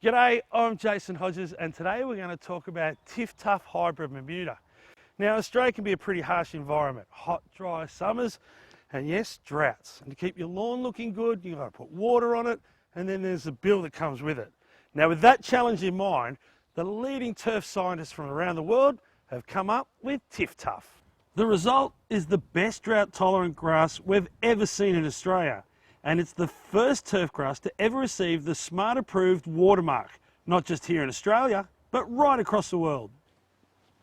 G'day, I'm Jason Hodges and today we're going to talk about TifTuf Hybrid Bermuda. Now Australia can be a pretty harsh environment, hot, dry summers and yes, droughts. And to keep your lawn looking good, you've got to put water on it and then there's the bill that comes with it. Now with that challenge in mind, the leading turf scientists from around the world have come up with TifTuf. The result is the best drought tolerant grass we've ever seen in Australia. And it's the first turf grass to ever receive the Smart Approved watermark, not just here in Australia, but right across the world.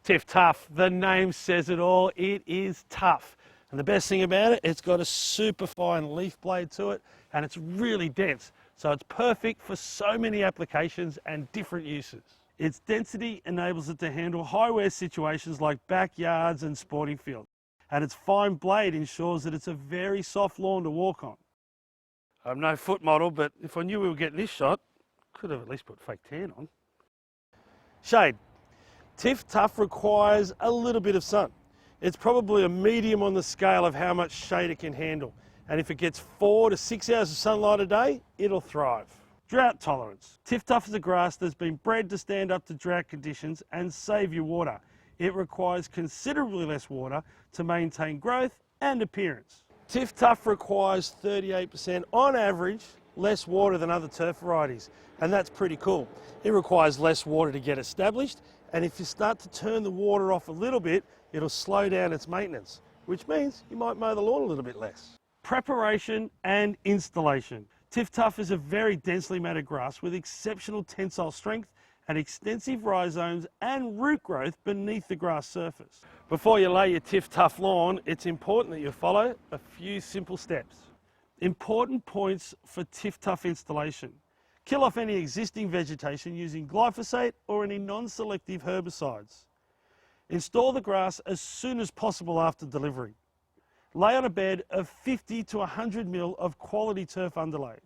TifTuf, the name says it all, it is tough. And the best thing about it, it's got a super fine leaf blade to it and it's really dense. So it's perfect for so many applications and different uses. Its density enables it to handle high wear situations like backyards and sporting fields. And its fine blade ensures that it's a very soft lawn to walk on. I'm no foot model, but if I knew we were getting this shot, could have at least put fake tan on. Shade. TifTuf requires a little bit of sun. It's probably a medium on the scale of how much shade it can handle. And if it gets 4 to 6 hours of sunlight a day, it'll thrive. Drought tolerance. TifTuf is a grass that's been bred to stand up to drought conditions and save you water. It requires considerably less water to maintain growth and appearance. TifTuf requires 38% on average less water than other turf varieties, and that's pretty cool. It requires less water to get established, and if you start to turn the water off a little bit, it'll slow down its maintenance, which means you might mow the lawn a little bit less. Preparation and installation. TifTuf is a very densely matted grass with exceptional tensile strength and extensive rhizomes and root growth beneath the grass surface. Before you lay your TifTuf lawn, it's important that you follow a few simple steps. Important points for TifTuf installation. Kill off any existing vegetation using glyphosate or any non-selective herbicides. Install the grass as soon as possible after delivery. Lay on a bed of 50 to 100 mil of quality turf underlay.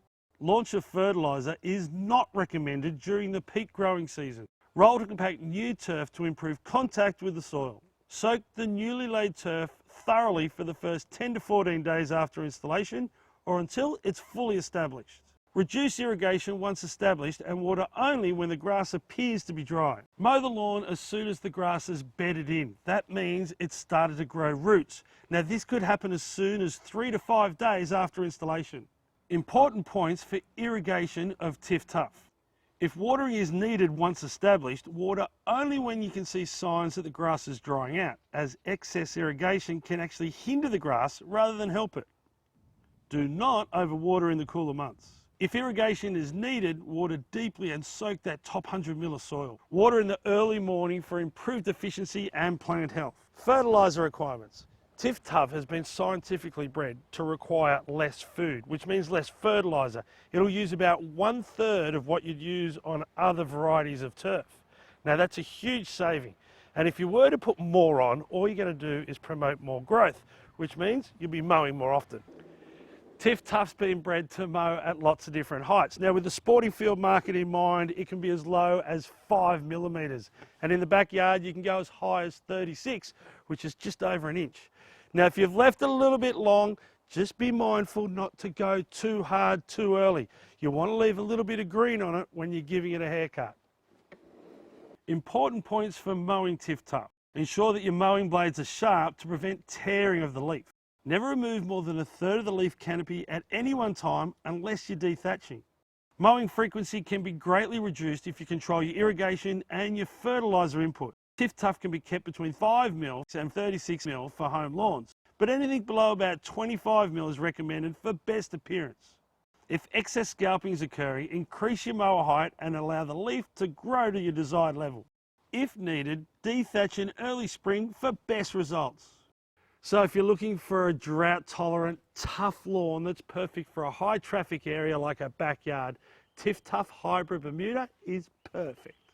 Launch of fertiliser is not recommended during the peak growing season. Roll to compact new turf to improve contact with the soil. Soak the newly laid turf thoroughly for the first 10 to 14 days after installation or until it's fully established. Reduce irrigation once established and water only when the grass appears to be dry. Mow the lawn as soon as the grass is bedded in. That means it's started to grow roots. Now this could happen as soon as 3 to 5 days after installation. Important points for irrigation of TifTuf. If watering is needed once established, water only when you can see signs that the grass is drying out, as excess irrigation can actually hinder the grass rather than help it. Do not overwater in the cooler months. If irrigation is needed, water deeply and soak that top 100 mil of soil. Water in the early morning for improved efficiency and plant health. Fertiliser requirements. TifTuf has been scientifically bred to require less food, which means less fertiliser. It'll use about 1/3 of what you'd use on other varieties of turf. Now that's a huge saving. And if you were to put more on, all you're going to do is promote more growth, which means you'll be mowing more often. TifTuf's been bred to mow at lots of different heights. Now with the sporting field market in mind, it can be as low as 5 millimetres. And in the backyard, you can go as high as 36, which is just over an inch. Now, if you've left it a little bit long, just be mindful not to go too hard too early. You want to leave a little bit of green on it when you're giving it a haircut. Important points for mowing TifTuf. Ensure that your mowing blades are sharp to prevent tearing of the leaf. Never remove more than 1/3 of the leaf canopy at any one time unless you're dethatching. Mowing frequency can be greatly reduced if you control your irrigation and your fertiliser input. TifTuf can be kept between 5 mil and 36 mil for home lawns, but anything below about 25 mil is recommended for best appearance. If excess scalping is occurring, increase your mower height and allow the leaf to grow to your desired level. If needed, dethatch in early spring for best results. So if you're looking for a drought-tolerant, tough lawn that's perfect for a high-traffic area like a backyard, TifTuf Hybrid Bermuda is perfect.